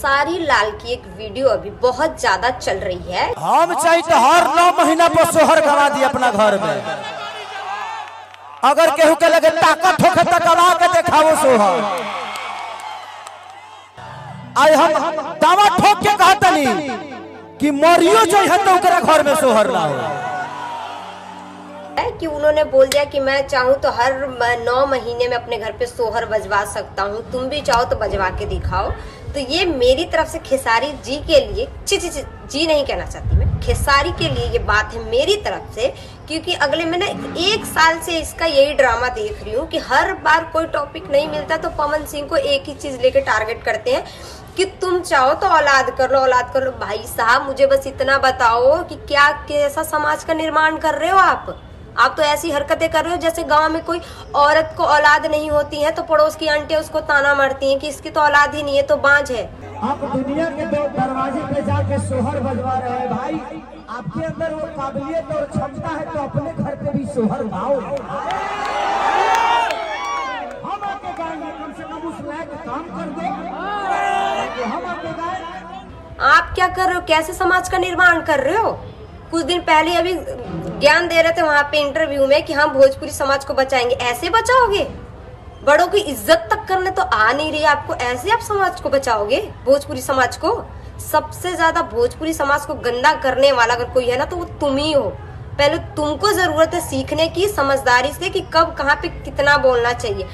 खेसारी लाल की एक वीडियो अभी बहुत ज्यादा चल रही है। हम चाहिए तो हर 9 महीना पर सोहर गवा दी अपना घर में। अगर केहू के लगे ताकत होखे तो गवा के दिखाओ सोहर। आज हम दावा ठोक के कहतनी कि मरियो जो है तो ओकरा घर में सोहर ना हो। कि उन्होंने बोल दिया कि मैं चाहूँ तो हर 9 महीने में अपने घर पे सोहर बजवा सकता हूँ, तुम भी चाहो तो बजवा के दिखाओ। तो ये मेरी तरफ से खेसारी जी के लिए, जी नहीं कहना चाहती मैं, खेसारी के लिए ये बात है मेरी तरफ से। क्योंकि अगले मैंने 1 साल से इसका यही ड्रामा देख रही हूँ कि हर बार कोई टॉपिक नहीं मिलता तो पवन सिंह को एक ही चीज लेके टारगेट करते हैं कि तुम चाहो तो औलाद कर लो, औलाद कर लो। भाई साहब मुझे बस इतना बताओ कि क्या कैसा समाज का निर्माण कर रहे हो आप तो ऐसी हरकतें कर रहे हो जैसे गांव में कोई औरत को औलाद नहीं होती है तो पड़ोस की आंटियां उसको ताना मारती हैं कि इसकी तो औलाद ही नहीं है, तो बांझ है। आप दुनिया के दरवाजे पे जाके सोहर बजवा रहे हैं भाई। आपके अंदर वो काबिलियत और क्षमता है तो अपने घर पे भी सोहर गाओ। हम आपके गाएंगे, कम से कम उस लायक काम कर दो। हम आपके गाएं। आप क्या कर रहे हो, कैसे समाज का निर्माण कर रहे हो? कुछ दिन पहले अभी ज्ञान दे रहे थे वहां पे इंटरव्यू में कि हम भोजपुरी समाज को बचाएंगे। ऐसे बचाओगे? बड़ों की इज्जत तक करने तो आ नहीं रही आपको, ऐसे आप समाज को बचाओगे? भोजपुरी समाज को, सबसे ज्यादा भोजपुरी समाज को गंदा करने वाला अगर कोई है ना तो वो तुम ही हो। पहले तुमको जरूरत है सीखने की, समझदारी से कि कब कहाँ पे कितना बोलना चाहिए।